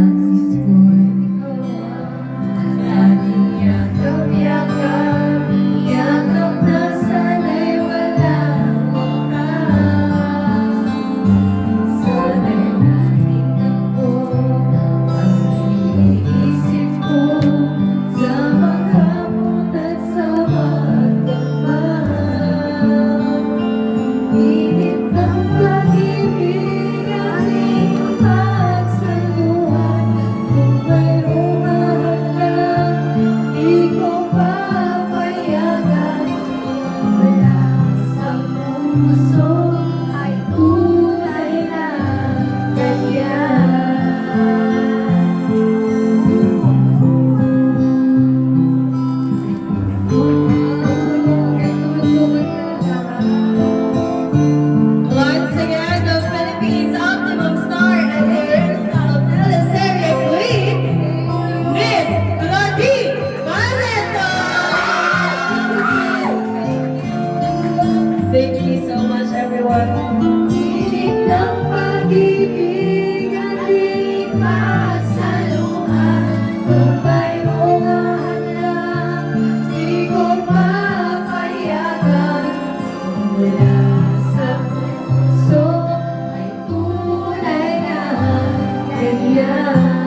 nais ko'y laging yakap-yakap, yakap na sana'y walang wakas. Sana'y laging ako ang iniisip ko sa maghapon at sa magdamag. Init ng pag-ibig aking pagsaluhan, kung mayroong mahalagang di ko papayagan. Wala sa puso ay tunay na ganyan. Once again, the Philippines Optimum Star and Aerial Teleserye Queen, Miss Claudine Barreto! Thank you so much, everyone. Init ng pag-ibig ating pagsaluhan, kung mayroong hadlang di ko papayagan. Wala sa puso ay tunay na ganyan.